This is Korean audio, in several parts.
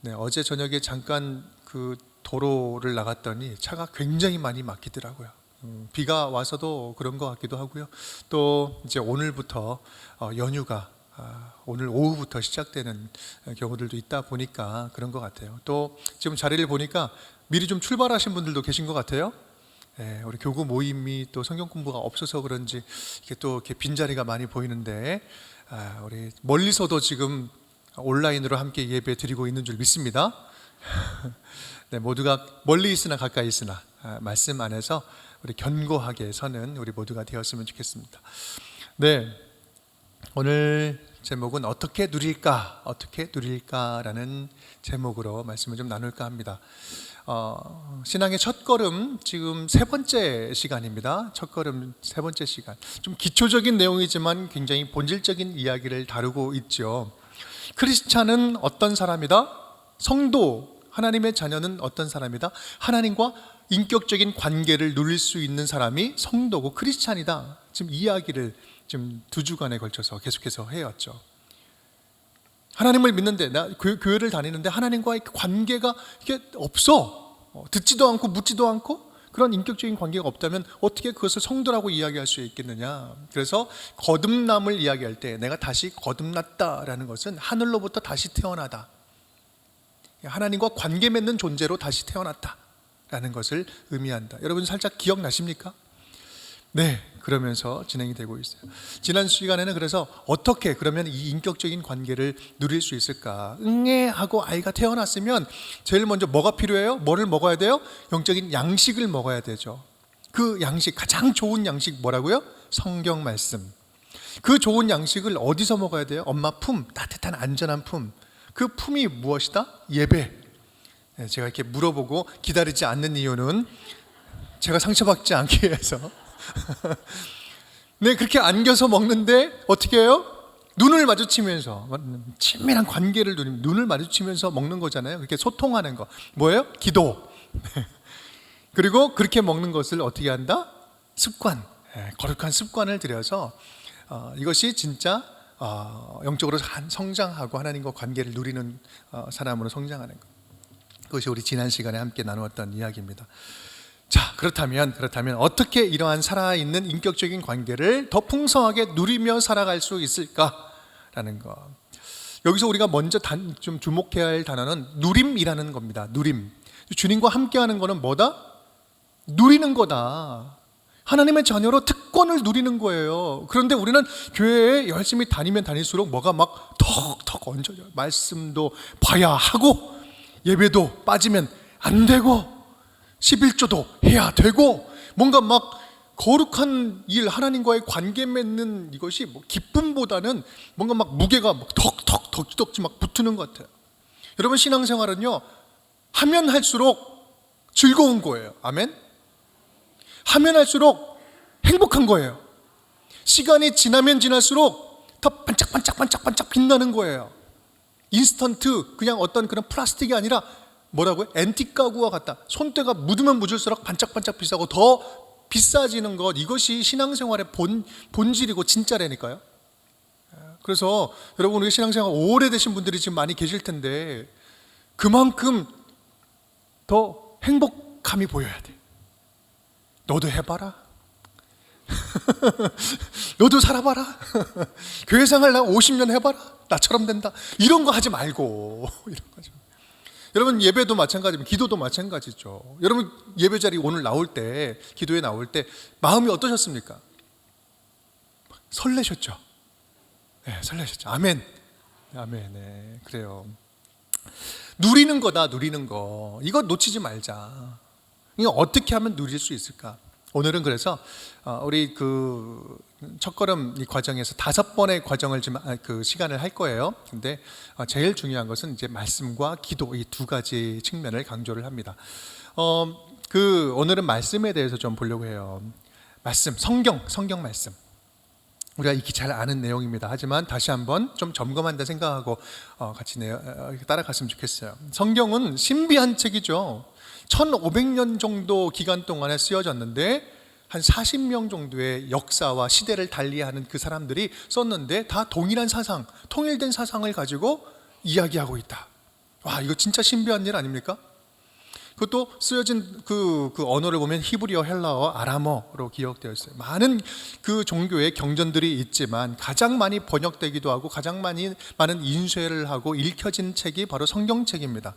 네, 어제 저녁에 잠깐 그 도로를 나갔더니 차가 굉장히 많이 막히더라고요. 비가 와서도 그런 것 같기도 하고요. 또 이제 오늘부터 연휴가 오늘 오후부터 시작되는 경우들도 있다 보니까 그런 것 같아요. 또 지금 자리를 보니까 미리 좀 출발하신 분들도 계신 것 같아요. 네, 우리 교구 모임이 또 성경 공부가 없어서 그런지 이렇게 또 이렇게 빈자리가 많이 보이는데 우리 멀리서도 지금 온라인으로 함께 예배 드리고 있는 줄 믿습니다. 네, 모두가 멀리 있으나 가까이 있으나 말씀 안에서 우리 견고하게 서는 우리 모두가 되었으면 좋겠습니다. 네, 오늘 제목은 어떻게 누릴까라는 제목으로 말씀을 좀 나눌까 합니다. 신앙의 첫걸음 지금 세 번째 시간입니다. 첫걸음 세 번째 시간. 좀 기초적인 내용이지만 굉장히 본질적인 이야기를 다루고 있죠. 크리스찬은 어떤 사람이다? 성도, 하나님의 자녀는 어떤 사람이다? 하나님과 인격적인 관계를 누릴 수 있는 사람이 성도고 크리스찬이다. 지금 이야기를 지금 2주간에 걸쳐서 계속해서 해왔죠. 하나님을 믿는데, 나 교회를 다니는데 하나님과의 관계가 이게 없어. 듣지도 않고 묻지도 않고 그런 인격적인 관계가 없다면 어떻게 그것을 성도라고 이야기할 수 있겠느냐. 그래서 거듭남을 이야기할 때 내가 다시 거듭났다라는 것은 하늘로부터 다시 태어나다, 하나님과 관계 맺는 존재로 다시 태어났다라는 것을 의미한다. 여러분 살짝 기억나십니까? 네, 그러면서 진행이 되고 있어요. 지난 시간에는 그래서 어떻게 그러면 이 인격적인 관계를 누릴 수 있을까? 응애하고 아이가 태어났으면 제일 먼저 뭐가 필요해요? 뭐를 먹어야 돼요? 영적인 양식을 먹어야 되죠. 그 양식, 가장 좋은 양식 뭐라고요? 성경 말씀. 그 좋은 양식을 어디서 먹어야 돼요? 엄마 품, 따뜻한 안전한 품. 그 품이 무엇이다? 예배. 네, 제가 이렇게 물어보고 기다리지 않는 이유는 제가 상처받지 않기 위해서. 네, 그렇게 안겨서 먹는데 어떻게 해요? 눈을 마주치면서 친밀한 관계를 누리면 눈을 마주치면서 먹는 거잖아요. 그렇게 소통하는 거 뭐예요? 기도. 그리고 그렇게 먹는 것을 어떻게 한다? 습관, 거룩한 습관을 들여서 이것이 진짜 영적으로 성장하고 하나님과 관계를 누리는 사람으로 성장하는 것. 그것이 우리 지난 시간에 함께 나누었던 이야기입니다. 자, 그렇다면 어떻게 이러한 살아있는 인격적인 관계를 더 풍성하게 누리며 살아갈 수 있을까라는 것. 여기서 우리가 먼저 좀 주목해야 할 단어는 누림이라는 겁니다. 누림. 주님과 함께하는 것은 뭐다? 누리는 거다. 하나님의 자녀로 특권을 누리는 거예요. 그런데 우리는 교회에 열심히 다니면 다닐수록 뭐가 막 턱턱 얹어져요. 말씀도 봐야 하고 예배도 빠지면 안 되고 11조도 해야 되고 뭔가 막 거룩한 일, 하나님과의 관계 맺는 이것이 뭐 기쁨보다는 뭔가 막 무게가 막 턱턱 덕지덕지 막 붙는 것 같아요. 여러분 신앙생활은요, 하면 할수록 즐거운 거예요. 아멘? 하면 할수록 행복한 거예요. 시간이 지나면 지날수록 더 반짝반짝 빛나는 거예요. 인스턴트, 그냥 어떤 그런 플라스틱이 아니라 뭐라고요? 앤틱 가구와 같다. 손때가 묻으면 묻을수록 반짝반짝 비싸고 더 비싸지는 것, 이것이 신앙생활의 본질이고 진짜라니까요. 그래서 여러분 우리 신앙생활 오래되신 분들이 지금 많이 계실 텐데 그만큼 더 행복감이 보여야 돼. 너도 해봐라. 너도 살아봐라. 교회생활 나 50년 해봐라. 나처럼 된다. 이런 거 하지 말고 이런 거죠. 여러분 예배도 마찬가지입니다. 기도도 마찬가지죠. 여러분 예배 자리 오늘 나올 때, 기도에 나올 때 마음이 어떠셨습니까? 설레셨죠? 네, 설레셨죠. 아멘. 아멘. 네, 그래요. 누리는 거다, 누리는 거. 이거 놓치지 말자. 이거 어떻게 하면 누릴 수 있을까? 오늘은 그래서 우리 그 첫걸음 이 과정에서 5번의 과정을 좀 그 시간을 할 거예요. 근데 제일 중요한 것은 이제 말씀과 기도, 이 2가지 측면을 강조를 합니다. 오늘은 말씀에 대해서 좀 보려고 해요. 말씀, 성경 말씀. 우리가 익히 잘 아는 내용입니다. 하지만 다시 한번 좀 점검한다 생각하고 같이 따라갔으면 좋겠어요. 성경은 신비한 책이죠. 1500년 정도 기간 동안에 쓰여졌는데 한 40명 정도의 역사와 시대를 달리하는 그 사람들이 썼는데 다 동일한 사상, 통일된 사상을 가지고 이야기하고 있다. 와, 이거 진짜 신비한 일 아닙니까? 그것도 쓰여진 그 언어를 보면 히브리어, 헬라어, 아람어로 기억되어 있어요. 많은 그 종교의 경전들이 있지만 가장 많이 번역되기도 하고 가장 많은 인쇄를 하고 읽혀진 책이 바로 성경책입니다.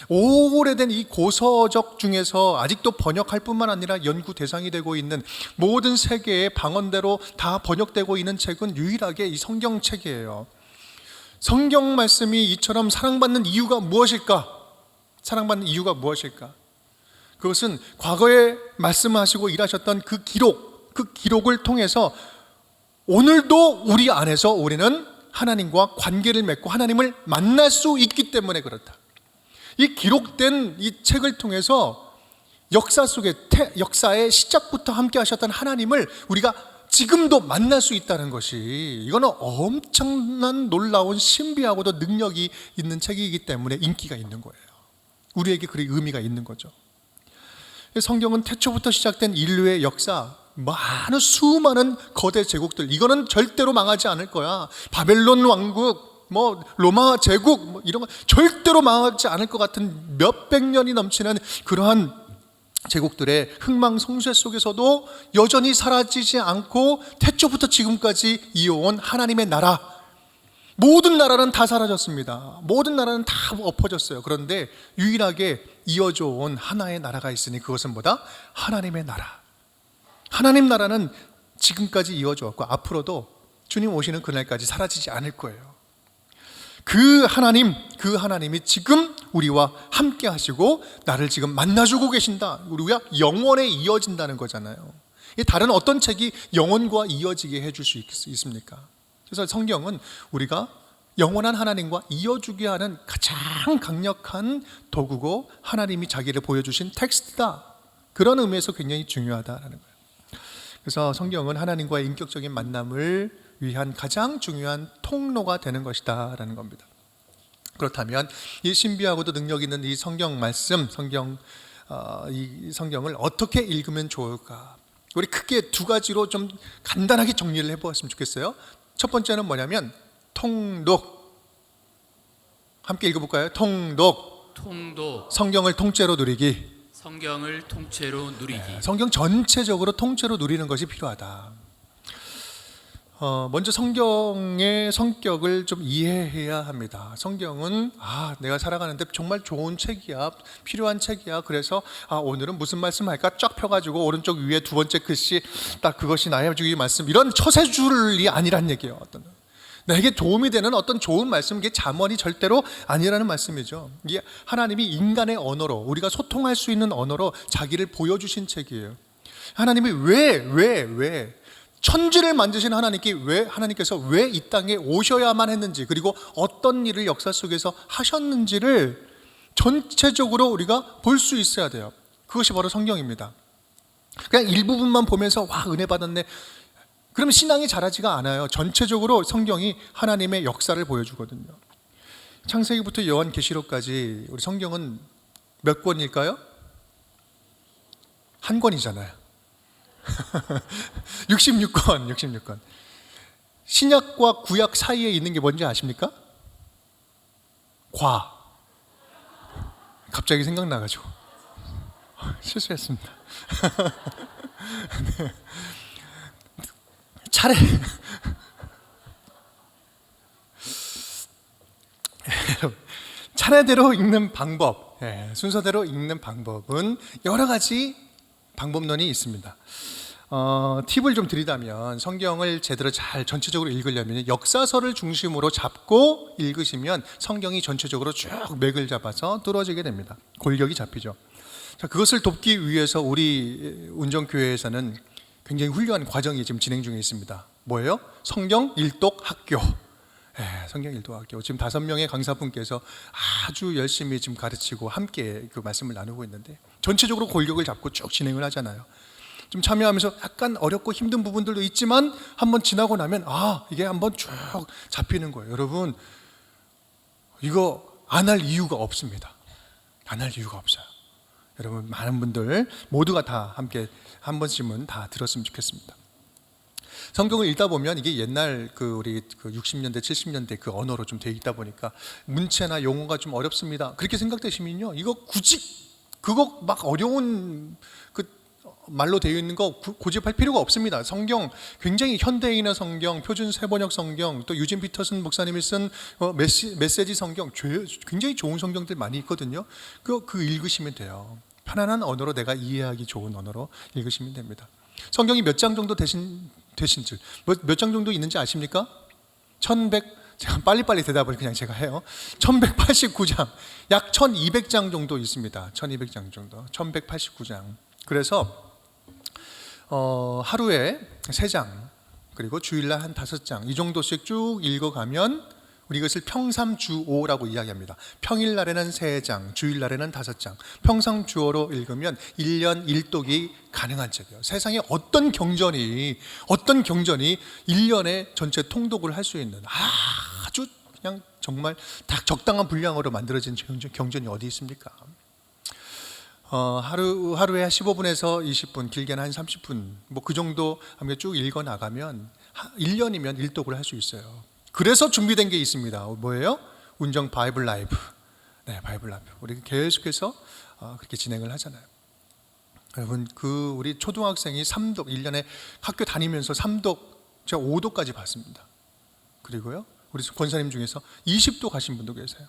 오래된 이 고서적 중에서 아직도 번역할 뿐만 아니라 연구 대상이 되고 있는 모든 세계의 방언대로 다 번역되고 있는 책은 유일하게 이 성경책이에요. 성경 말씀이 이처럼 사랑받는 이유가 무엇일까? 사랑받는 이유가 무엇일까? 그것은 과거에 말씀하시고 일하셨던 그 기록을 통해서 오늘도 우리 안에서 우리는 하나님과 관계를 맺고 하나님을 만날 수 있기 때문에 그렇다. 이 기록된 이 책을 통해서 역사의 시작부터 함께 하셨던 하나님을 우리가 지금도 만날 수 있다는 것이, 이거는 엄청난 놀라운 신비하고도 능력이 있는 책이기 때문에 인기가 있는 거예요. 우리에게 그리 의미가 있는 거죠. 성경은 태초부터 시작된 인류의 역사, 수많은 거대 제국들, 이거는 절대로 망하지 않을 거야. 바벨론 왕국, 로마 제국, 이런 거 절대로 망하지 않을 것 같은 몇백 년이 넘치는 그러한 제국들의 흥망성쇠 속에서도 여전히 사라지지 않고 태초부터 지금까지 이어온 하나님의 나라, 모든 나라는 다 사라졌습니다. 모든 나라는 다 엎어졌어요. 그런데 유일하게 이어져 온 하나의 나라가 있으니 그것은 뭐다? 하나님의 나라. 하나님 나라는 지금까지 이어져 왔고 앞으로도 주님 오시는 그날까지 사라지지 않을 거예요. 그 하나님이 지금 우리와 함께 하시고 나를 지금 만나주고 계신다. 우리가 영원에 이어진다는 거잖아요. 다른 어떤 책이 영원과 이어지게 해줄 수 있습니까? 그래서 성경은 우리가 영원한 하나님과 이어주게 하는 가장 강력한 도구고 하나님이 자기를 보여주신 텍스트다. 그런 의미에서 굉장히 중요하다라는 거예요. 그래서 성경은 하나님과의 인격적인 만남을 위한 가장 중요한 통로가 되는 것이다 라는 겁니다. 그렇다면 이 신비하고도 능력 있는 이 성경 말씀, 이 성경을 어떻게 읽으면 좋을까? 우리 크게 두 가지로 좀 간단하게 정리를 해보았으면 좋겠어요. 첫 번째는 뭐냐면 통독. 함께 읽어볼까요? 통독. 성경을 통째로 누리기. 성경 전체적으로 통째로 누리는 것이 필요하다. 먼저 성경의 성격을 좀 이해해야 합니다. 성경은 내가 살아가는데 정말 좋은 책이야, 필요한 책이야. 그래서 오늘은 무슨 말씀 할까 쫙 펴가지고 오른쪽 위에 두 번째 글씨 딱 그것이 나의 주의 말씀, 이런 처세줄이 아니란 얘기예요. 내게 도움이 되는 어떤 좋은 말씀, 이게 잠언이 절대로 아니라는 말씀이죠. 이게 하나님이 인간의 언어로, 우리가 소통할 수 있는 언어로 자기를 보여주신 책이에요. 하나님이 왜 천지를 만드신 하나님께서 왜 이 땅에 오셔야만 했는지, 그리고 어떤 일을 역사 속에서 하셨는지를 전체적으로 우리가 볼 수 있어야 돼요. 그것이 바로 성경입니다. 그냥 일부분만 보면서 은혜 받았네, 그러면 신앙이 자라지가 않아요. 전체적으로 성경이 하나님의 역사를 보여주거든요. 창세기부터 요한계시록까지 우리 성경은 몇 권일까요? 한 권이잖아요. 66권. 신약과 구약 사이에 있는 게 뭔지 아십니까? 갑자기 생각나가지고 실수했습니다. 네. 차례대로 읽는 방법, 순서대로 읽는 방법은 여러 가지 방법론이 있습니다. 팁을 좀 드리자면, 성경을 제대로 잘 전체적으로 읽으려면 역사서를 중심으로 잡고 읽으시면 성경이 전체적으로 쭉 맥을 잡아서 뚫어지게 됩니다. 골격이 잡히죠. 자, 그것을 돕기 위해서 우리 운정교회에서는 굉장히 훌륭한 과정이 지금 진행 중에 있습니다. 뭐예요? 성경 일독 학교. 성경 일독 학교. 지금 5명의 강사분께서 아주 열심히 지금 가르치고 함께 그 말씀을 나누고 있는데, 전체적으로 골격을 잡고 쭉 진행을 하잖아요. 좀 참여하면서 약간 어렵고 힘든 부분들도 있지만 한번 지나고 나면 이게 한번 쭉 잡히는 거예요. 여러분, 이거 안 할 이유가 없습니다. 안 할 이유가 없어요. 여러분, 많은 분들 모두가 다 함께 한 번쯤은 다 들었으면 좋겠습니다. 성경을 읽다 보면 이게 옛날 우리 60년대, 70년대 그 언어로 좀 돼 있다 보니까 문체나 용어가 좀 어렵습니다. 그렇게 생각되시면요, 이거 굳이 그거 막 어려운 그 말로 되어 있는 거 고집할 필요가 없습니다. 성경 굉장히 현대인의 성경, 표준 세번역 성경, 또 유진 피터슨 목사님이 쓴 메시지 성경, 굉장히 좋은 성경들 많이 있거든요. 그 읽으시면 돼요. 편안한 언어로, 내가 이해하기 좋은 언어로 읽으시면 됩니다. 성경이 몇 장 정도 되신지, 몇 장 정도 있는지 아십니까? 제가 빨리빨리 대답을 그냥 제가 해요. 1189장, 약 1200장 정도 있습니다. 1200장 정도, 1189장. 그래서 하루에 3장, 그리고 주일날 한 5장, 이 정도씩 쭉 읽어가면 우리 이것을 평삼주오라고 이야기합니다. 평일날에는 3장, 주일날에는 5장, 평상주오로 읽으면 1년 1독이 가능한 책이에요. 세상에 어떤 경전이 1년에 전체 통독을 할 수 있는 아주 그냥 정말 딱 적당한 분량으로 만들어진 경전이 어디 있습니까? 하루에 15분에서 20분, 길게는 한 30분, 뭐 그 정도 하면 쭉 읽어 나가면 1년이면 1독을 할 수 있어요. 그래서 준비된 게 있습니다. 뭐예요? 운정 바이블 라이브. 네, 바이블 라이브. 우리 계속해서 그렇게 진행을 하잖아요. 여러분, 우리 초등학생이 3독, 1년에 학교 다니면서 3독, 제가 5독까지 봤습니다. 그리고요, 우리 권사님 중에서 20독 하신 분도 계세요.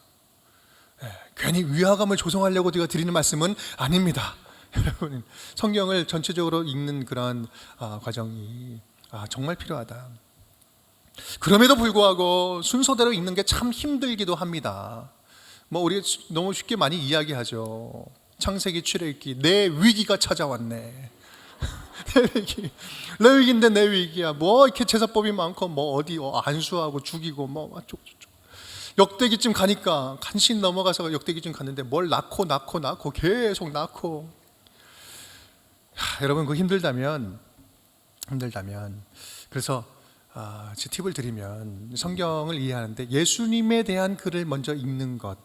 네, 괜히 위화감을 조성하려고 제가 드리는 말씀은 아닙니다. 여러분, 성경을 전체적으로 읽는 그런 과정이 정말 필요하다. 그럼에도 불구하고 순서대로 읽는 게 참 힘들기도 합니다. 뭐 우리 너무 쉽게 많이 이야기하죠. 창세기 출애굽기, 내 위기가 찾아왔네. 내 위기인데 내 위기야. 뭐 이렇게 제사법이 많고, 뭐 어디 안수하고 죽이고, 뭐 어쩌고저쩌고. 역대기쯤 가니까 간신 넘어가서 역대기쯤 갔는데 뭘 낳고 계속 낳고. 여러분, 그거 힘들다면 그래서 제 팁을 드리면, 성경을 이해하는데 예수님에 대한 글을 먼저 읽는 것,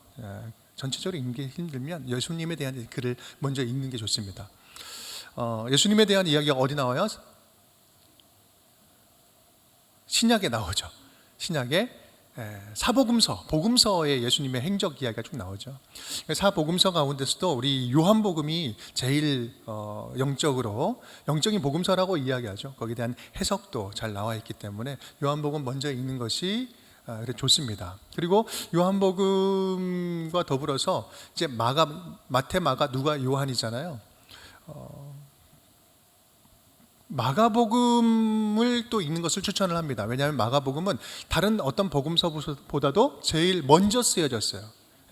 전체적으로 읽는 게 힘들면 예수님에 대한 글을 먼저 읽는 게 좋습니다. 예수님에 대한 이야기가 어디 나와요? 신약에 나오죠. 신약에 사복음서, 복음서에 예수님의 행적 이야기가 쭉 나오죠. 사복음서 가운데서도 우리 요한복음이 제일 영적인 복음서라고 이야기하죠. 거기에 대한 해석도 잘 나와 있기 때문에 요한복음 먼저 읽는 것이 좋습니다. 그리고 요한복음과 더불어서 이제 마태, 마가, 누가, 요한이잖아요. 마가복음을 또 읽는 것을 추천을 합니다. 왜냐하면 마가복음은 다른 어떤 복음서보다도 제일 먼저 쓰여졌어요.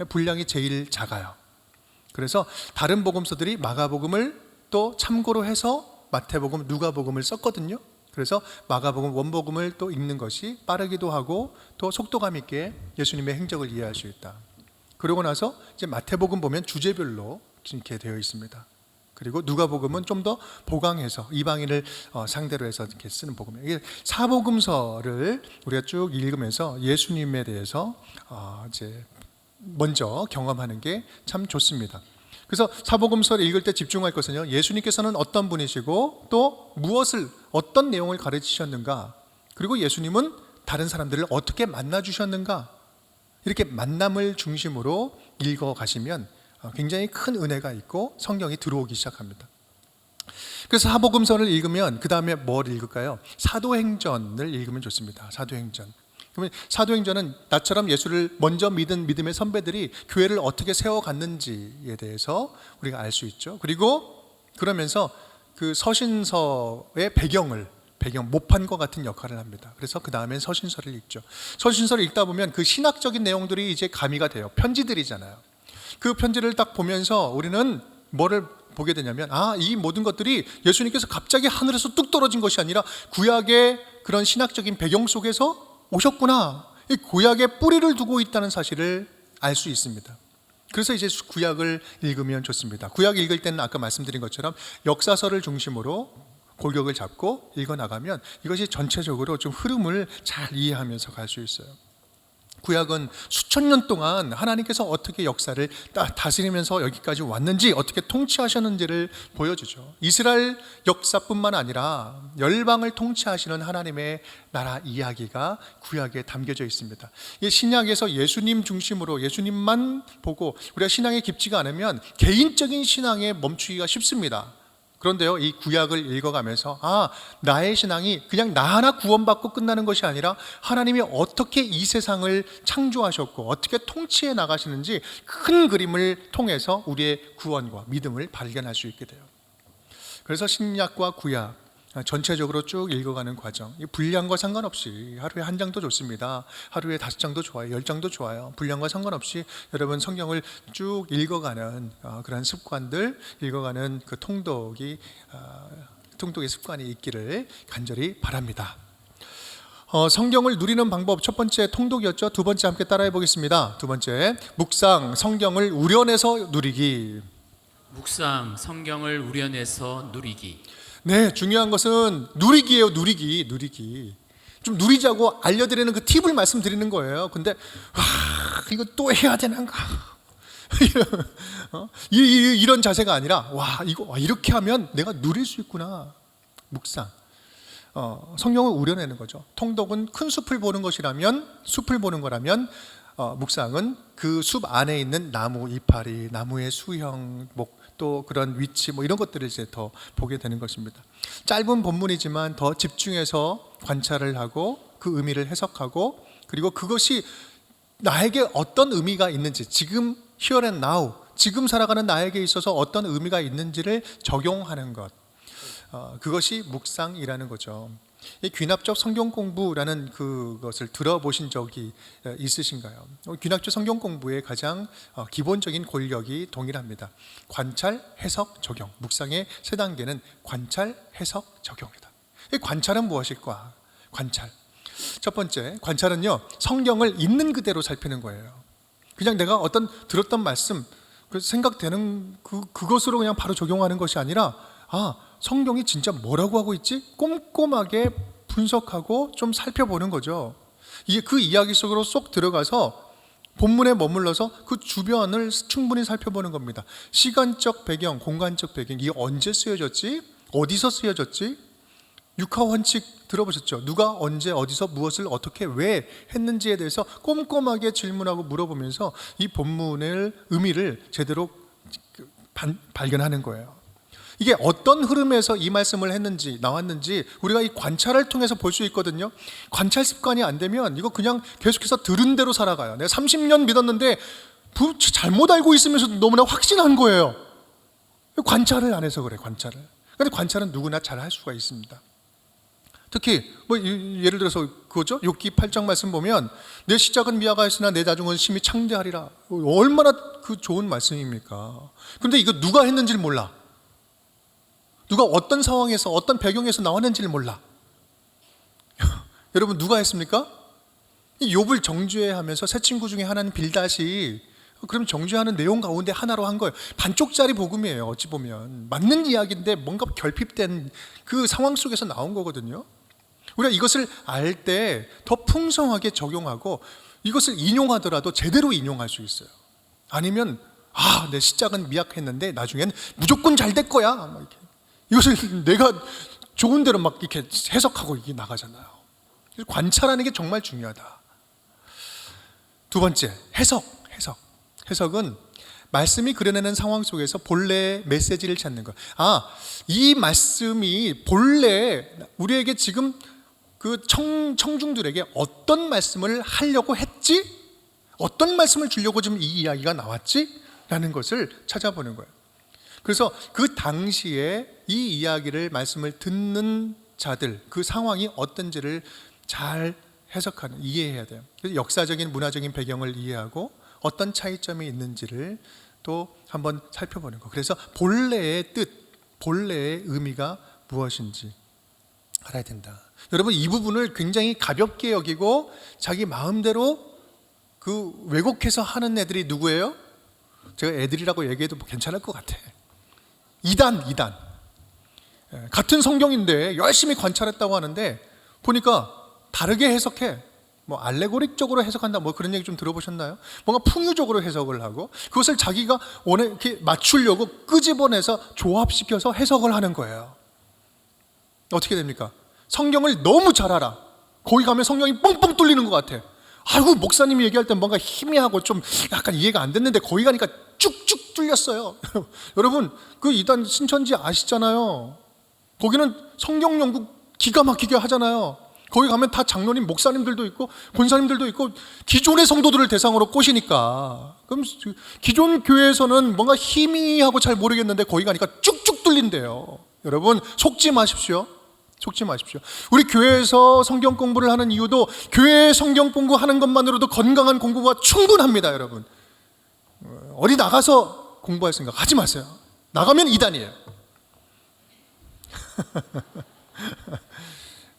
분량이 제일 작아요. 그래서 다른 복음서들이 마가복음을 또 참고로 해서 마태복음, 누가복음을 썼거든요. 그래서 마가복음, 원복음을 또 읽는 것이 빠르기도 하고 또 속도감 있게 예수님의 행적을 이해할 수 있다. 그러고 나서 이제 마태복음 보면 주제별로 이렇게 되어 있습니다. 그리고 누가복음은 좀 더 보강해서 이방인을 상대로 해서 이렇게 쓰는 복음이에요. 이게 사복음서를 우리가 쭉 읽으면서 예수님에 대해서 이제 먼저 경험하는 게 참 좋습니다. 그래서 사복음서를 읽을 때 집중할 것은요, 예수님께서는 어떤 분이시고 또 어떤 내용을 가르치셨는가, 그리고 예수님은 다른 사람들을 어떻게 만나 주셨는가, 이렇게 만남을 중심으로 읽어 가시면 굉장히 큰 은혜가 있고 성경이 들어오기 시작합니다. 그래서 사복음서를 읽으면 그 다음에 뭘 읽을까요? 사도행전을 읽으면 좋습니다. 사도행전. 그러면 사도행전은 나처럼 예수를 먼저 믿은 믿음의 선배들이 교회를 어떻게 세워갔는지에 대해서 우리가 알 수 있죠. 그리고 그러면서 그 서신서의 모판과 같은 역할을 합니다. 그래서 그 다음엔 서신서를 읽죠. 서신서를 읽다 보면 그 신학적인 내용들이 이제 가미가 돼요. 편지들이잖아요. 그 편지를 딱 보면서 우리는 뭐를 보게 되냐면, 이 모든 것들이 예수님께서 갑자기 하늘에서 뚝 떨어진 것이 아니라 구약의 그런 신학적인 배경 속에서 오셨구나, 이 구약의 뿌리를 두고 있다는 사실을 알 수 있습니다. 그래서 이제 구약을 읽으면 좋습니다. 구약 읽을 때는 아까 말씀드린 것처럼 역사서를 중심으로 골격을 잡고 읽어나가면 이것이 전체적으로 좀 흐름을 잘 이해하면서 갈 수 있어요. 구약은 수천 년 동안 하나님께서 어떻게 역사를 다스리면서 여기까지 왔는지, 어떻게 통치하셨는지를 보여주죠. 이스라엘 역사뿐만 아니라 열방을 통치하시는 하나님의 나라 이야기가 구약에 담겨져 있습니다. 이 신약에서 예수님 중심으로 예수님만 보고 우리가 신앙에 깊지가 않으면 개인적인 신앙에 멈추기가 쉽습니다. 그런데요, 이 구약을 읽어가면서 나의 신앙이 그냥 나 하나 구원받고 끝나는 것이 아니라 하나님이 어떻게 이 세상을 창조하셨고 어떻게 통치해 나가시는지 큰 그림을 통해서 우리의 구원과 믿음을 발견할 수 있게 돼요. 그래서 신약과 구약 전체적으로 쭉 읽어가는 과정, 이 분량과 상관없이 하루에 한 장도 좋습니다. 하루에 5장도 좋아요. 10장도 좋아요. 분량과 상관없이 여러분 성경을 쭉 읽어가는 그런 습관들, 읽어가는 그 통독의 습관이 있기를 간절히 바랍니다. 성경을 누리는 방법, 첫 번째 통독이었죠. 두 번째 함께 따라해 보겠습니다. 두 번째, 묵상, 성경을 우려내서 누리기. 묵상, 성경을 우려내서 누리기. 네, 중요한 것은 누리기예요. 누리기. 좀 누리자고 알려드리는 그 팁을 말씀드리는 거예요. 근데 이거 또 해야 되는가? 이런 자세가 아니라 이거 이렇게 하면 내가 누릴 수 있구나. 묵상, 성경을 우려내는 거죠. 통독은 큰 숲을 보는 거라면 묵상은 그 숲 안에 있는 나무 이파리, 나무의 수형, 또 그런 위치 이런 것들을 이제 더 보게 되는 것입니다. 짧은 본문이지만 더 집중해서 관찰을 하고 그 의미를 해석하고, 그리고 그것이 나에게 어떤 의미가 있는지, 지금 here and now, 지금 살아가는 나에게 있어서 어떤 의미가 있는지를 적용하는 것, 그것이 묵상이라는 거죠. 이 귀납적 성경 공부라는 그것을 들어보신 적이 있으신가요? 귀납적 성경 공부의 가장 기본적인 권력이 동일합니다. 관찰, 해석, 적용. 묵상의 세 단계는 관찰, 해석, 적용이다. 이 관찰은 무엇일까? 관찰. 첫 번째, 관찰은요, 성경을 있는 그대로 살피는 거예요. 그냥 내가 어떤 들었던 말씀, 생각되는 그것으로 그냥 바로 적용하는 것이 아니라 성경이 진짜 뭐라고 하고 있지? 꼼꼼하게 분석하고 좀 살펴보는 거죠. 그 이야기 속으로 쏙 들어가서 본문에 머물러서 그 주변을 충분히 살펴보는 겁니다. 시간적 배경, 공간적 배경, 이게 언제 쓰여졌지? 어디서 쓰여졌지? 육하 원칙 들어보셨죠? 누가 언제 어디서 무엇을 어떻게 왜 했는지에 대해서 꼼꼼하게 질문하고 물어보면서 이 본문의 의미를 제대로 발견하는 거예요. 이게 어떤 흐름에서 이 말씀을 했는지 나왔는지 우리가 이 관찰을 통해서 볼 수 있거든요. 관찰 습관이 안 되면 이거 그냥 계속해서 들은 대로 살아가요. 내가 30년 믿었는데 잘못 알고 있으면서도 너무나 확신한 거예요. 관찰을 안 해서 그래, 관찰을. 근데 관찰은 누구나 잘 할 수가 있습니다. 특히 예를 들어서 그거죠. 욥기 8장 말씀 보면 내 시작은 미약하였으나 내 나중은 심히 창대하리라. 얼마나 그 좋은 말씀입니까? 근데 이거 누가 했는지를 몰라. 누가 어떤 상황에서 어떤 배경에서 나왔는지를 몰라. 여러분, 누가 했습니까? 욥을 정죄하면서 세 친구 중에 하나는 빌닷이 그럼 정죄하는 내용 가운데 하나로 한 거예요. 반쪽짜리 복음이에요. 어찌 보면 맞는 이야기인데 뭔가 결핍된 그 상황 속에서 나온 거거든요. 우리가 이것을 알 때 더 풍성하게 적용하고 이것을 인용하더라도 제대로 인용할 수 있어요. 아니면 내 시작은 미약했는데 나중엔 무조건 잘 될 거야, 막 이렇게. 이것을 내가 좋은 대로 막 이렇게 해석하고 이게 나가잖아요. 그래서 관찰하는 게 정말 중요하다. 두 번째, 해석은 말씀이 그려내는 상황 속에서 본래의 메시지를 찾는 것. 이 말씀이 본래 우리에게 지금 그 청중들에게 어떤 말씀을 하려고 했지? 어떤 말씀을 주려고 지금 이 이야기가 나왔지? 라는 것을 찾아보는 거예요. 그래서 그 당시에 이 이야기를 말씀을 듣는 자들, 그 상황이 어떤지를 잘 해석하는, 이해해야 돼요. 그래서 역사적인 문화적인 배경을 이해하고 어떤 차이점이 있는지를 또 한번 살펴보는 거. 그래서 본래의 뜻, 본래의 의미가 무엇인지 알아야 된다. 여러분, 이 부분을 굉장히 가볍게 여기고 자기 마음대로 그 왜곡해서 하는 애들이 누구예요? 제가 애들이라고 얘기해도 괜찮을 것 같아. 이단. 같은 성경인데 열심히 관찰했다고 하는데 보니까 다르게 해석해. 뭐 알레고릭적으로 해석한다 뭐 그런 얘기 좀 들어보셨나요? 뭔가 풍유적으로 해석을 하고 그것을 자기가 원해 이렇게 맞추려고 끄집어내서 조합시켜서 해석을 하는 거예요. 어떻게 됩니까? 성경을 너무 잘 알아. 거기 가면 성경이 뻥뻥 뚫리는 것 같아. 아이고 목사님이 얘기할 때 뭔가 희미하고 좀 약간 이해가 안 됐는데 거기 가니까 쭉쭉 뚫렸어요. 여러분 그 이단 신천지 아시잖아요. 거기는 성경 연구 기가 막히게 하잖아요. 거기 가면 다 장로님, 목사님들도 있고 권사님들도 있고 기존의 성도들을 대상으로 꼬시니까 그럼 기존 교회에서는 뭔가 희미하고 잘 모르겠는데 거기 가니까 쭉쭉 뚫린대요. 여러분 속지 마십시오. 속지 마십시오. 우리 교회에서 성경 공부를 하는 이유도 교회 성경 공부하는 것만으로도 건강한 공부가 충분합니다. 여러분 어디 나가서 공부할 생각 하지 마세요. 나가면 이단이에요.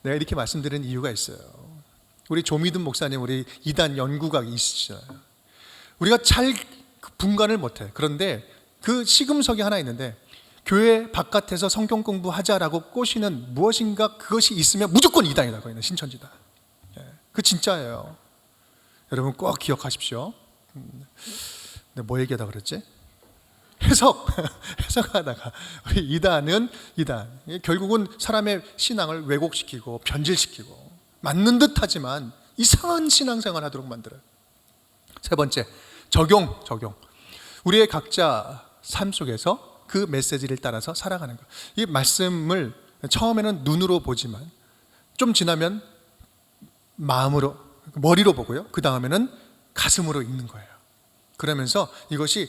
내가 이렇게 말씀드리는 이유가 있어요. 우리 조미든 목사님, 우리 이단 연구가 있으시잖아요. 우리가 잘 분간을 못해. 그런데 그 시금석이 하나 있는데 교회 바깥에서 성경 공부하자라고 꼬시는 무엇인가 그것이 있으면 무조건 이단이다. 거기는 신천지다. 그 진짜예요. 여러분 꼭 기억하십시오. 근데 뭐 얘기하다 그랬지? 해석하다가 우리 이단 결국은 사람의 신앙을 왜곡시키고 변질시키고 맞는 듯하지만 이상한 신앙생활 하도록 만들어요. 세 번째 적용. 우리의 각자 삶 속에서 그 메시지를 따라서 살아가는 것. 이 말씀을 처음에는 눈으로 보지만 좀 지나면 마음으로 머리로 보고요. 그 다음에는 가슴으로 읽는 거예요. 그러면서 이것이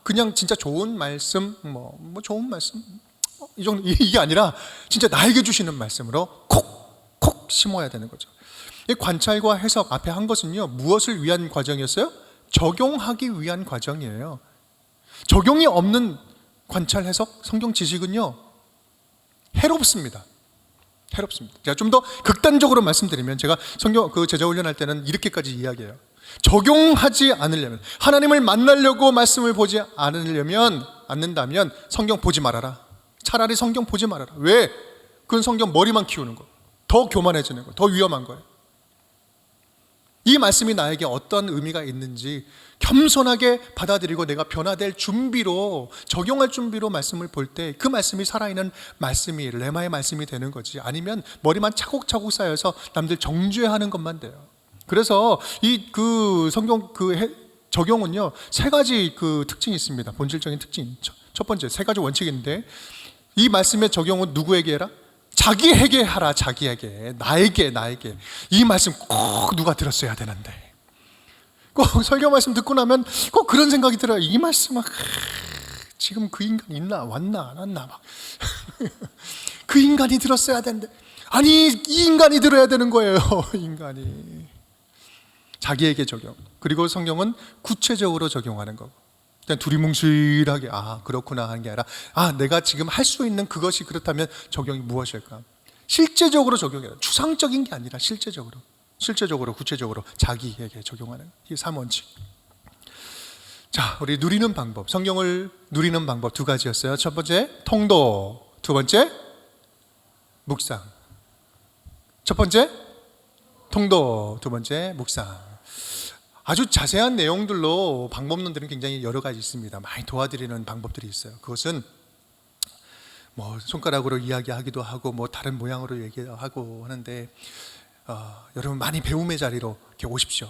그냥 진짜 좋은 말씀, 뭐 좋은 말씀, 이 정도 이게 아니라 진짜 나에게 주시는 말씀으로 콕 심어야 되는 거죠. 이 관찰과 해석 앞에 한 것은요 무엇을 위한 과정이었어요? 적용하기 위한 과정이에요. 적용이 없는 관찰, 해석, 성경 지식은요 해롭습니다. 제가 좀 더 극단적으로 말씀드리면 제가 성경 그 제자 훈련할 때는 이렇게까지 이야기해요. 적용하지 않으려면 하나님을 만나려고 말씀을 보지 않는다면 성경 보지 말아라. 차라리 성경 보지 말아라. 왜? 그건 성경 머리만 키우는 거, 더 교만해지는 거, 더 위험한 거예요. 이 말씀이 나에게 어떤 의미가 있는지 겸손하게 받아들이고 내가 변화될 준비로, 적용할 준비로 말씀을 볼 때 그 말씀이 살아있는 말씀이 레마의 말씀이 되는 거지, 아니면 머리만 차곡차곡 쌓여서 남들 정죄하는 것만 돼요. 그래서 이 그 성경 적용은요 세 가지 그 특징이 있습니다. 본질적인 특징. 첫 번째 세 가지 원칙인데 이 말씀의 적용은 누구에게 해라? 자기에게 하라. 자기에게, 나에게. 이 말씀 꼭 누가 들었어야 되는데, 꼭 설교 말씀 듣고 나면 꼭 그런 생각이 들어요. 이 말씀 지금 그 인간 있나 왔나 안 왔나 막 그 인간이 들었어야 되는데, 아니 이 인간이 들어야 되는 거예요. 인간이. 자기에게 적용. 그리고 성경은 구체적으로 적용하는 거고, 그냥 두리뭉실하게 그렇구나 하는 게 아니라 내가 지금 할 수 있는 그것이 그렇다면 적용이 무엇일까? 실제적으로 적용해라. 추상적인 게 아니라 실제적으로 구체적으로 자기에게 적용하는 이 3원칙. 자, 우리 누리는 방법, 성경을 누리는 방법 두 가지였어요. 첫 번째 통도, 두 번째 묵상. 첫 번째 통도, 두 번째 묵상. 아주 자세한 내용들로 방법론들은 굉장히 여러 가지 있습니다. 많이 도와드리는 방법들이 있어요. 그것은 뭐 손가락으로 이야기하기도 하고 뭐 다른 모양으로 얘기하고 하는데 여러분 많이 배움의 자리로 이렇게 오십시오.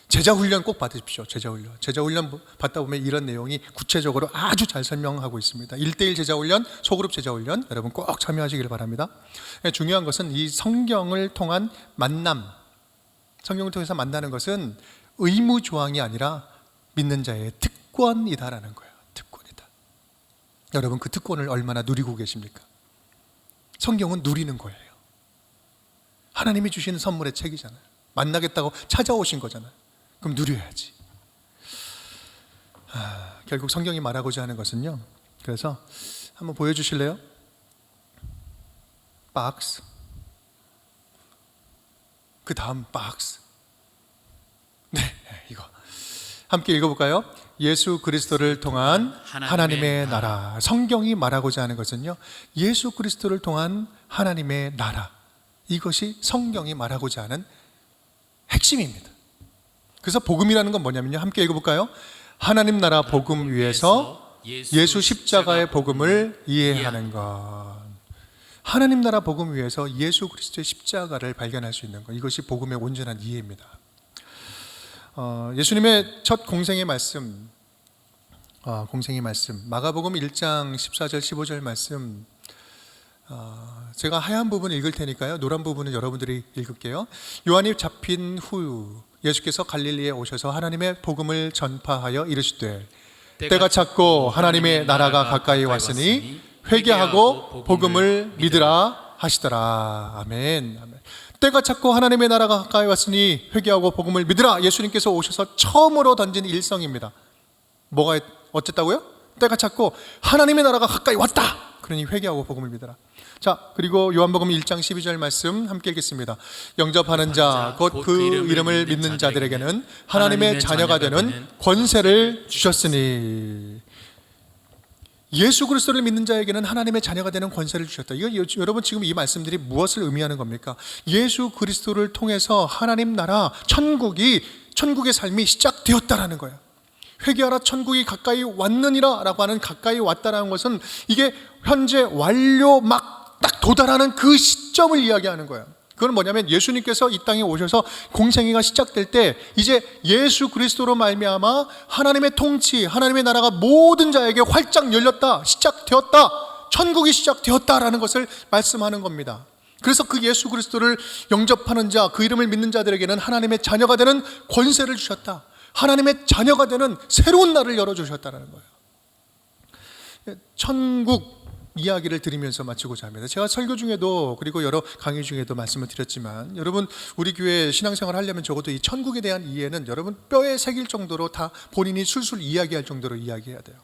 제자 훈련 꼭 받으십시오. 제자 훈련 받다 보면 이런 내용이 구체적으로 아주 잘 설명하고 있습니다. 1:1 제자 훈련, 소그룹 제자 훈련 여러분 꼭 참여하시길 바랍니다. 중요한 것은 이 성경을 통한 만남, 성경을 통해서 만나는 것은 의무 조항이 아니라 믿는 자의 특권이다라는 거예요. 특권이다. 여러분 그 특권을 얼마나 누리고 계십니까? 성경은 누리는 거예요. 하나님이 주시는 선물의 책이잖아요. 만나겠다고 찾아오신 거잖아요. 그럼 누려야지. 결국 성경이 말하고자 하는 것은요, 그래서 한번 보여주실래요? 박스, 그 다음 박스. 네, 이거 함께 읽어볼까요? 예수 그리스도를 통한 하나님의 나라. 성경이 말하고자 하는 것은요, 예수 그리스도를 통한 하나님의 나라. 이것이 성경이 말하고자 하는 핵심입니다. 그래서 복음이라는 건 뭐냐면요, 함께 읽어볼까요? 하나님 나라 복음 위에서 예수 십자가의 복음을 이해하는 것. 하나님 나라 복음 위에서 예수 그리스도의 십자가를 발견할 수 있는 것, 이것이 복음의 온전한 이해입니다. 예수님의 첫 공생의 말씀, 마가복음 1장 14절 15절 말씀, 제가 하얀 부분 읽을 테니까요, 노란 부분은 여러분들이 읽을게요. 요한이 잡힌 후 예수께서 갈릴리에 오셔서 하나님의 복음을 전파하여 이르시되 때가 찼고 하나님의 나라가 가까이 왔으니 회개하고 복음을 믿으라 하시더라. 아멘. 때가 찼고 하나님의 나라가 가까이 왔으니 회개하고 복음을 믿으라. 예수님께서 오셔서 처음으로 던진 일성입니다. 뭐가 어쨌다고요? 때가 찼고 하나님의 나라가 가까이 왔다. 그러니 회개하고 복음을 믿어라. 자, 그리고 요한복음 1장 12절 말씀 함께 읽겠습니다. 영접하는 자 곧 그 이름을 믿는 자들에게는 하나님의 자녀가 되는 권세를 주셨으니. 예수 그리스도를 믿는 자에게는 하나님의 자녀가 되는 권세를 주셨다. 이거 여러분 지금 이 말씀들이 무엇을 의미하는 겁니까? 예수 그리스도를 통해서 하나님 나라 천국의 삶이 시작되었다라는 거예요. 회개하라 천국이 가까이 왔느니라 라고 하는 가까이 왔다라는 것은 이게 현재 완료 막 딱 도달하는 그 시점을 이야기하는 거예요. 그건 뭐냐면 예수님께서 이 땅에 오셔서 공생애가 시작될 때 이제 예수 그리스도로 말미암아 하나님의 통치, 하나님의 나라가 모든 자에게 활짝 열렸다, 시작되었다, 천국이 시작되었다라는 것을 말씀하는 겁니다. 그래서 그 예수 그리스도를 영접하는 자, 그 이름을 믿는 자들에게는 하나님의 자녀가 되는 권세를 주셨다. 하나님의 자녀가 되는 새로운 날을 열어주셨다는 거예요. 천국 이야기를 드리면서 마치고자 합니다. 제가 설교 중에도 그리고 여러 강의 중에도 말씀을 드렸지만, 여러분 우리 교회 신앙생활 하려면 적어도 이 천국에 대한 이해는 여러분 뼈에 새길 정도로 다 본인이 술술 이야기할 정도로 이야기해야 돼요.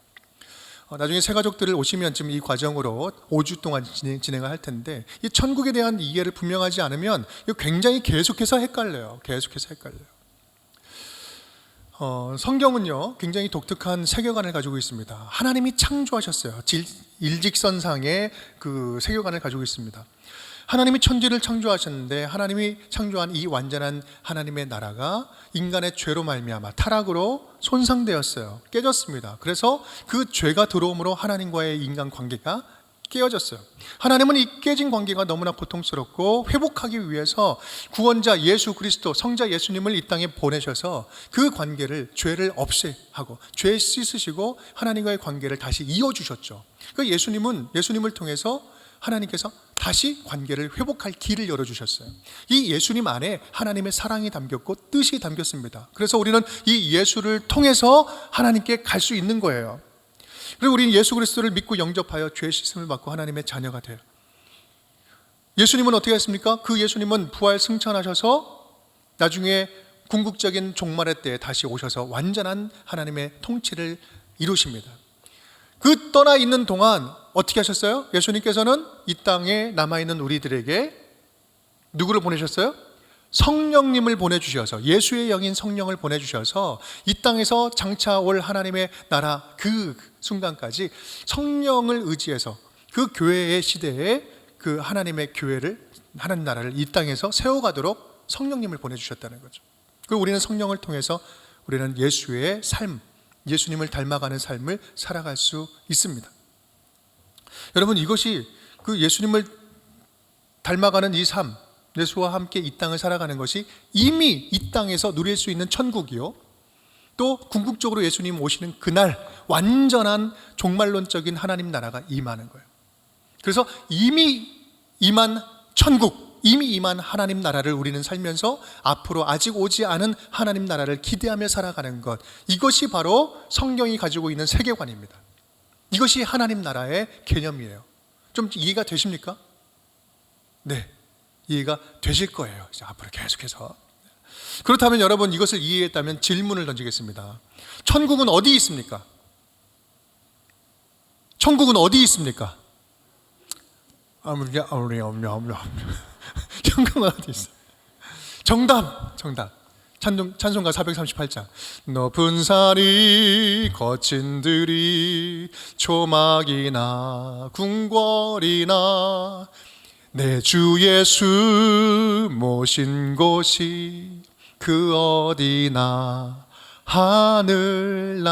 나중에 새가족들을 오시면 지금 이 과정으로 5주 동안 진행을 할 텐데, 이 천국에 대한 이해를 분명하지 않으면 굉장히 계속해서 헷갈려요. 성경은요 굉장히 독특한 세계관을 가지고 있습니다. 하나님이 창조하셨어요. 일직선상의 그 세계관을 가지고 있습니다. 하나님이 천지를 창조하셨는데, 하나님이 창조한 이 완전한 하나님의 나라가 인간의 죄로 말미암아 타락으로 손상되었어요. 깨졌습니다. 그래서 그 죄가 들어옴으로 하나님과의 인간 관계가 깨어졌어요. 하나님은 이 깨진 관계가 너무나 고통스럽고 회복하기 위해서 구원자 예수 그리스도, 성자 예수님을 이 땅에 보내셔서 그 관계를, 죄를 없애하고 죄 씻으시고 하나님과의 관계를 다시 이어주셨죠. 그 예수님을 통해서 하나님께서 다시 관계를 회복할 길을 열어주셨어요. 이 예수님 안에 하나님의 사랑이 담겼고 뜻이 담겼습니다. 그래서 우리는 이 예수를 통해서 하나님께 갈 수 있는 거예요. 그리고 우리는 예수 그리스도를 믿고 영접하여 죄 씻음을 받고 하나님의 자녀가 돼요. 예수님은 어떻게 했습니까? 그 예수님은 부활 승천하셔서 나중에 궁극적인 종말의 때에 다시 오셔서 완전한 하나님의 통치를 이루십니다. 그 떠나 있는 동안 어떻게 하셨어요? 예수님께서는 이 땅에 남아있는 우리들에게 누구를 보내셨어요? 성령님을 보내주셔서, 예수의 영인 성령을 보내주셔서 이 땅에서 장차 올 하나님의 나라 그 순간까지 성령을 의지해서 그 교회의 시대에 그 하나님의 교회를, 하나님 나라를 이 땅에서 세워가도록 성령님을 보내주셨다는 거죠. 그리고 우리는 성령을 통해서 우리는 예수의 삶, 예수님을 닮아가는 삶을 살아갈 수 있습니다. 여러분, 이것이 그 예수님을 닮아가는 이 삶, 예수와 함께 이 땅을 살아가는 것이 이미 이 땅에서 누릴 수 있는 천국이요, 또 궁극적으로 예수님 오시는 그날 완전한 종말론적인 하나님 나라가 임하는 거예요. 그래서 이미 임한 천국, 이미 임한 하나님 나라를 우리는 살면서 앞으로 아직 오지 않은 하나님 나라를 기대하며 살아가는 것, 이것이 바로 성경이 가지고 있는 세계관입니다. 이것이 하나님 나라의 개념이에요. 좀 이해가 되십니까? 네, 이해가 되실 거예요. 이제 앞으로 계속해서. 그렇다면 여러분, 이것을 이해했다면 질문을 던지겠습니다. 천국은 어디 있습니까? 천국은 어디 있습니까? 천국은 어디 있어? 정답. 찬송가 438장. 높은 산이 거친 들이 초막이나 궁궐이나 내 주 예수 모신 곳이 그 어디나 하늘나라.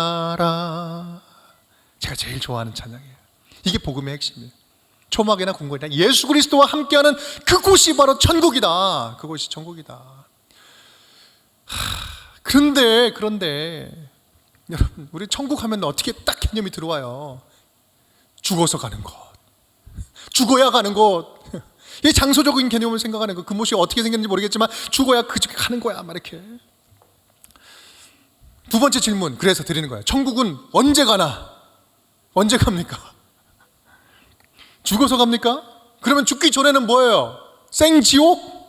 제가 제일 좋아하는 찬양이에요. 이게 복음의 핵심이에요. 초막이나 궁궐이나 예수 그리스도와 함께하는 그곳이 바로 천국이다. 그곳이 천국이다. 그런데 여러분, 우리 천국 하면 어떻게 딱 개념이 들어와요? 죽어서 가는 것, 죽어야 가는 곳. 이 장소적인 개념을 생각하는 거. 그 곳이 어떻게 생겼는지 모르겠지만 죽어야 그 집에 가는 거야, 막 이렇게. 두 번째 질문 그래서 드리는 거예요. 천국은 언제 가나? 언제 갑니까? 죽어서 갑니까? 그러면 죽기 전에는 뭐예요? 생지옥?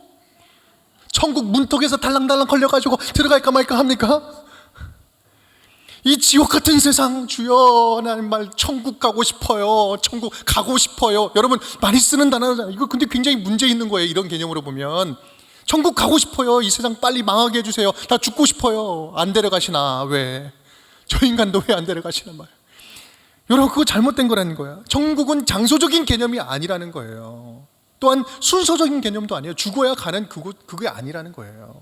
천국 문턱에서 달랑달랑 걸려가지고 들어갈까 말까 합니까? 이 지옥 같은 세상, 주여 하나님 말, 천국 가고 싶어요, 천국 가고 싶어요. 여러분 많이 쓰는 단어잖아요. 이거 근데 굉장히 문제 있는 거예요. 이런 개념으로 보면 천국 가고 싶어요, 이 세상 빨리 망하게 해주세요, 나 죽고 싶어요. 안 데려가시나? 왜? 저 인간도 왜 안 데려가시나 말이에요. 여러분 그거 잘못된 거라는 거예요. 천국은 장소적인 개념이 아니라는 거예요. 또한 순서적인 개념도 아니에요. 죽어야 가는 그게 아니라는 거예요.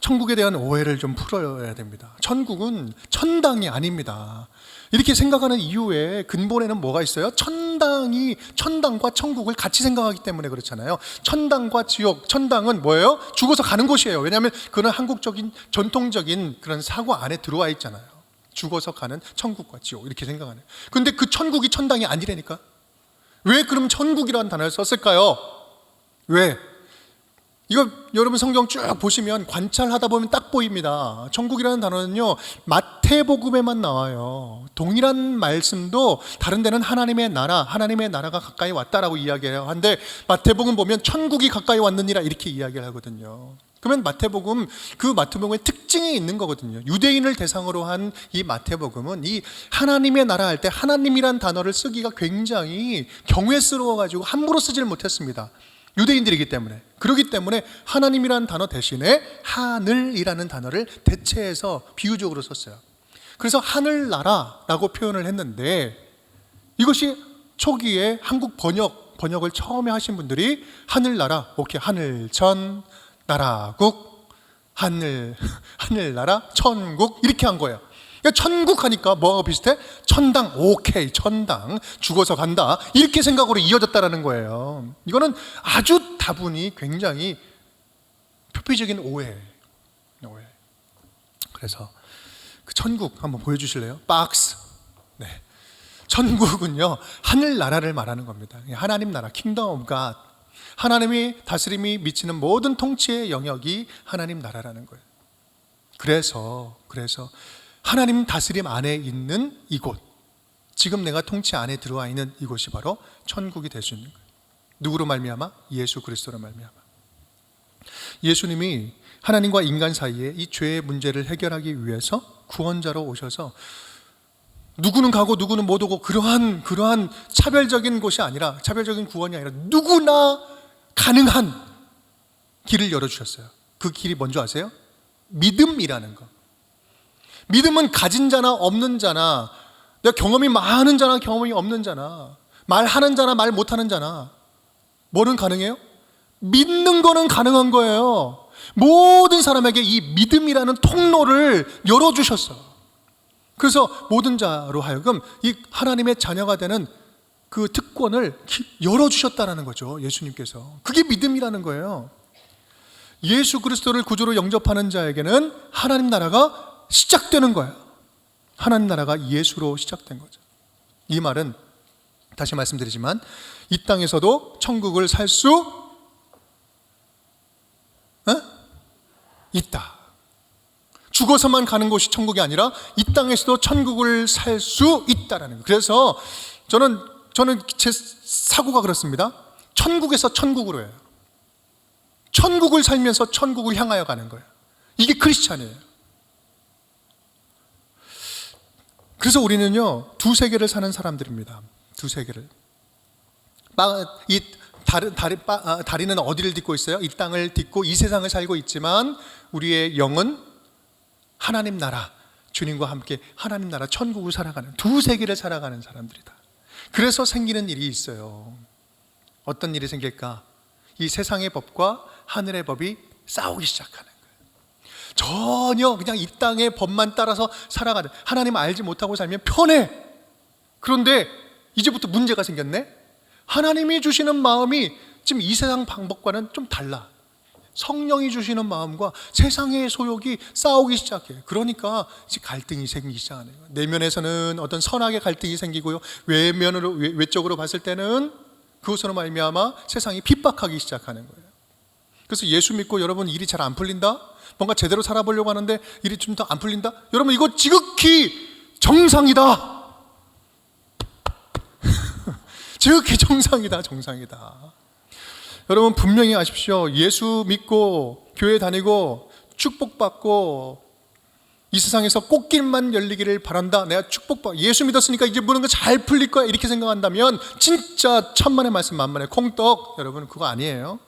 천국에 대한 오해를 좀 풀어야 됩니다. 천국은 천당이 아닙니다. 이렇게 생각하는 이유의 근본에는 뭐가 있어요? 천당과 천국을 같이 생각하기 때문에 그렇잖아요. 천당과 지옥, 천당은 뭐예요? 죽어서 가는 곳이에요. 왜냐하면 그런 한국적인 전통적인 그런 사고 안에 들어와 있잖아요. 죽어서 가는 천국과 지옥, 이렇게 생각하는. 근데 그 천국이 천당이 아니라니까. 왜 그럼 천국이라는 단어를 썼을까요? 왜? 이거 여러분 성경 쭉 보시면 관찰하다 보면 딱 보입니다. 천국이라는 단어는요, 마태복음에만 나와요. 동일한 말씀도 다른 데는 하나님의 나라가 가까이 왔다라고 이야기해요. 한데 마태복음 보면 천국이 가까이 왔느니라 이렇게 이야기를 하거든요. 그러면 마태복음의 특징이 있는 거거든요. 유대인을 대상으로 한 이 마태복음은 이 하나님의 나라 할 때 하나님이란 단어를 쓰기가 굉장히 경외스러워가지고 함부로 쓰질 못했습니다. 유대인들이기 때문에. 그렇기 때문에 하나님이라는 단어 대신에 하늘이라는 단어를 대체해서 비유적으로 썼어요. 그래서 하늘나라라고 표현을 했는데, 이것이 초기에 한국 번역을 처음에 하신 분들이 하늘나라, 오케이, 하늘천, 나라국, 하늘나라, 천국 이렇게 한 거예요. 그러니까 천국 하니까 뭐하고 비슷해? 천당, 오케이, 천당, 죽어서 간다, 이렇게 생각으로 이어졌다라는 거예요. 이거는 아주 다분히 굉장히 표피적인 오해. 그래서 그 천국 한번 보여주실래요? 박스. 네, 천국은요 하늘나라를 말하는 겁니다. 하나님 나라, 킹덤 오브 갓. 하나님이 다스림이 미치는 모든 통치의 영역이 하나님 나라라는 거예요. 그래서 하나님 다스림 안에 있는 이곳, 지금 내가 통치 안에 들어와 있는 이곳이 바로 천국이 될 수 있는 거예요. 누구로 말미암아? 예수 그리스도로 말미암아. 예수님이 하나님과 인간 사이에 이 죄의 문제를 해결하기 위해서 구원자로 오셔서 누구는 가고 누구는 못 오고 그러한 차별적인 곳이 아니라, 차별적인 구원이 아니라 누구나 가능한 길을 열어주셨어요. 그 길이 뭔지 아세요? 믿음이라는 거. 믿음은 가진 자나 없는 자나, 내가 경험이 많은 자나 경험이 없는 자나, 말하는 자나 말 못하는 자나, 뭐는 가능해요? 믿는 거는 가능한 거예요. 모든 사람에게 이 믿음이라는 통로를 열어주셨어. 그래서 모든 자로 하여금 이 하나님의 자녀가 되는 그 특권을 열어주셨다는 거죠. 예수님께서. 그게 믿음이라는 거예요. 예수 그리스도를 구주로 영접하는 자에게는 하나님 나라가 시작되는 거예요. 하나님 나라가 예수로 시작된 거죠. 이 말은 다시 말씀드리지만 이 땅에서도 천국을 살 수 있다. 죽어서만 가는 곳이 천국이 아니라 이 땅에서도 천국을 살 수 있다라는 거예요. 그래서 저는 제 사고가 그렇습니다. 천국에서 천국으로 해요. 천국을 살면서 천국을 향하여 가는 거예요. 이게 크리스찬이에요. 그래서 우리는요 두 세계를 사는 사람들입니다. 두 세계를. 이 다리는 어디를 딛고 있어요? 이 땅을 딛고 이 세상을 살고 있지만 우리의 영은 하나님 나라, 주님과 함께 하나님 나라 천국을 살아가는, 두 세계를 살아가는 사람들이다. 그래서 생기는 일이 있어요. 어떤 일이 생길까? 이 세상의 법과 하늘의 법이 싸우기 시작하는 거예요. 전혀 그냥 이 땅의 법만 따라서 살아가는, 하나님 알지 못하고 살면 편해. 그런데 이제부터 문제가 생겼네. 하나님이 주시는 마음이 지금 이 세상 방법과는 좀 달라. 성령이 주시는 마음과 세상의 소욕이 싸우기 시작해요. 그러니까 갈등이 생기기 시작하는 거예요. 내면에서는 어떤 선악의 갈등이 생기고요, 외적으로 봤을 때는 그것으로 말미암아 세상이 핍박하기 시작하는 거예요. 그래서 예수 믿고 여러분 일이 잘 안 풀린다? 뭔가 제대로 살아보려고 하는데 일이 좀 더 안 풀린다? 여러분 이거 지극히 정상이다. 지극히 정상이다. 여러분 분명히 아십시오. 예수 믿고 교회 다니고 축복받고 이 세상에서 꽃길만 열리기를 바란다. 내가 축복받, 예수 믿었으니까 이제 모든 거 잘 풀릴 거야, 이렇게 생각한다면 진짜 천만의 말씀 만만의 콩떡. 여러분 그거 아니에요.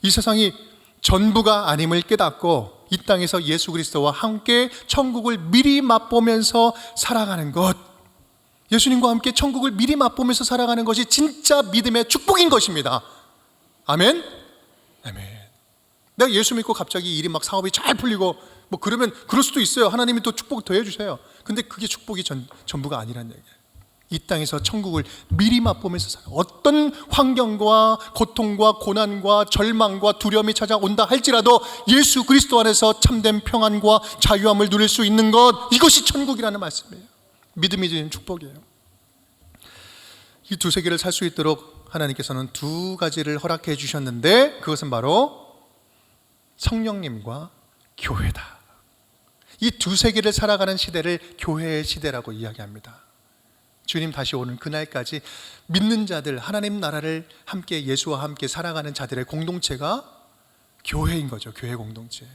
이 세상이 전부가 아님을 깨닫고 이 땅에서 예수 그리스도와 함께 천국을 미리 맛보면서 살아가는 것, 예수님과 함께 천국을 미리 맛보면서 살아가는 것이 진짜 믿음의 축복인 것입니다. 아멘? 아멘. 내가 예수 믿고 갑자기 일이 막 사업이 잘 풀리고 뭐 그러면 그럴 수도 있어요. 하나님이 또 축복 더 해주세요. 근데 그게 축복이 전부가 아니란 얘기예요. 이 땅에서 천국을 미리 맛보면서 살아. 어떤 환경과 고통과 고난과 절망과 두려움이 찾아온다 할지라도 예수 그리스도 안에서 참된 평안과 자유함을 누릴 수 있는 것, 이것이 천국이라는 말씀이에요. 믿음이 주는 축복이에요. 이 두 세계를 살 수 있도록 하나님께서는 두 가지를 허락해 주셨는데 그것은 바로 성령님과 교회다. 이 두 세계를 살아가는 시대를 교회의 시대라고 이야기합니다. 주님 다시 오는 그날까지 믿는 자들, 하나님 나라를 함께 예수와 함께 살아가는 자들의 공동체가 교회인 거죠. 교회 공동체.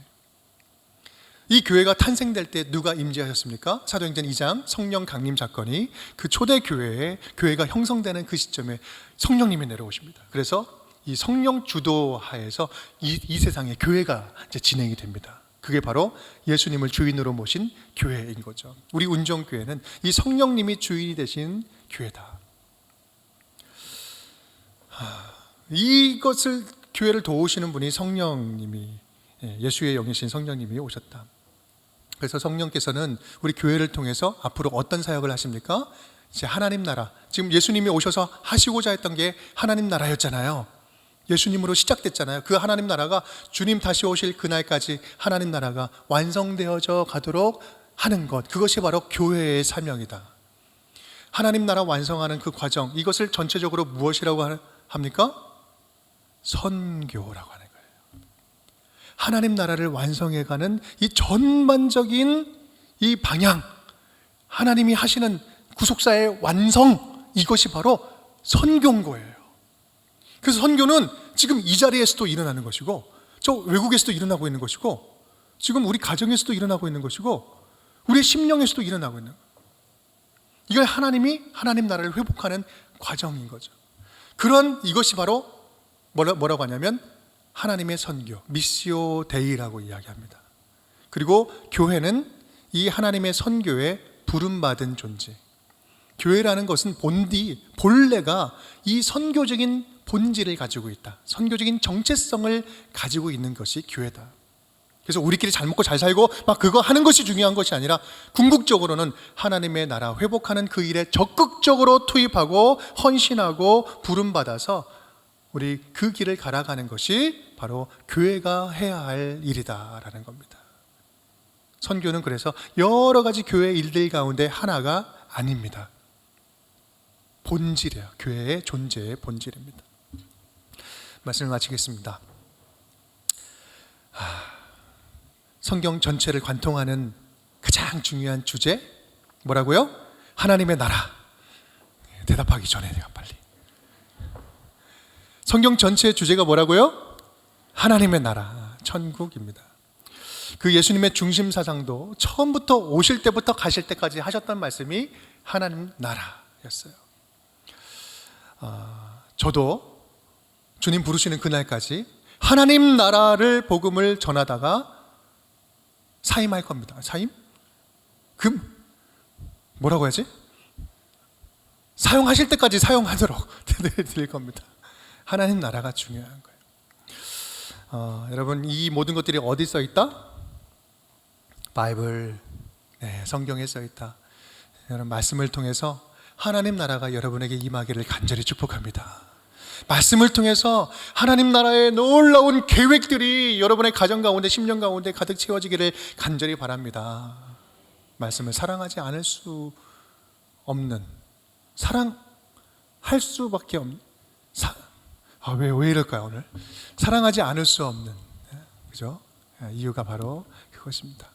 이 교회가 탄생될 때 누가 임재하셨습니까? 사도행전 2장 성령 강림 사건이 그 초대 교회가 형성되는 그 시점에 성령님이 내려오십니다. 그래서 이 성령 주도하에서 이 세상의 교회가 이제 진행이 됩니다. 그게 바로 예수님을 주인으로 모신 교회인 거죠. 우리 운정교회는 이 성령님이 주인이 되신 교회다. 이것을 교회를 도우시는 분이 성령님이, 예수의 영이신 성령님이 오셨다. 그래서 성령께서는 우리 교회를 통해서 앞으로 어떤 사역을 하십니까? 이제 하나님 나라, 지금 예수님이 오셔서 하시고자 했던 게 하나님 나라였잖아요. 예수님으로 시작됐잖아요. 그 하나님 나라가 주님 다시 오실 그날까지 하나님 나라가 완성되어져 가도록 하는 것, 그것이 바로 교회의 사명이다. 하나님 나라 완성하는 그 과정, 이것을 전체적으로 무엇이라고 합니까? 선교라고 하는 거예요. 하나님 나라를 완성해가는 이 전반적인 이 방향, 하나님이 하시는 구속사의 완성, 이것이 바로 선교인 거예요. 그래서 선교는 지금 이 자리에서도 일어나는 것이고, 저 외국에서도 일어나고 있는 것이고, 지금 우리 가정에서도 일어나고 있는 것이고, 우리의 심령에서도 일어나고 있는 거예요. 이걸 하나님이 하나님 나라를 회복하는 과정인 거죠. 그런 이것이 바로 뭐라고 하냐면 하나님의 선교, 미시오 데이라고 이야기합니다. 그리고 교회는 이 하나님의 선교에 부름받은 존재. 교회라는 것은 본래가 이 선교적인 본질을 가지고 있다. 선교적인 정체성을 가지고 있는 것이 교회다. 그래서 우리끼리 잘 먹고 잘 살고 막 그거 하는 것이 중요한 것이 아니라 궁극적으로는 하나님의 나라 회복하는 그 일에 적극적으로 투입하고 헌신하고 부름받아서 우리 그 길을 갈아가는 것이 바로 교회가 해야 할 일이다라는 겁니다. 선교는 그래서 여러 가지 교회 일들 가운데 하나가 아닙니다. 본질이에요. 교회의 존재의 본질입니다. 말씀을 마치겠습니다. 성경 전체를 관통하는 가장 중요한 주제 뭐라고요? 하나님의 나라. 대답하기 전에 내가 빨리. 성경 전체의 주제가 뭐라고요? 하나님의 나라, 천국입니다. 그 예수님의 중심 사상도 처음부터 오실 때부터 가실 때까지 하셨던 말씀이 하나님 나라였어요. 저도 주님 부르시는 그날까지 하나님 나라를 복음을 전하다가 사임할 겁니다. 사임? 뭐라고 해야지? 사용하실 때까지 사용하도록 드릴 겁니다. 하나님 나라가 중요한 거예요. 여러분 이 모든 것들이 어디 써 있다? 바이블, 성경에 써 있다. 여러분 말씀을 통해서 하나님 나라가 여러분에게 임하기를 간절히 축복합니다. 말씀을 통해서 하나님 나라의 놀라운 계획들이 여러분의 가정 가운데, 심령 가운데 가득 채워지기를 간절히 바랍니다. 말씀을 사랑하지 않을 수 없는, 사랑할 수밖에 없는, 왜 이럴까요 오늘? 사랑하지 않을 수 없는, 그죠? 이유가 바로 그것입니다.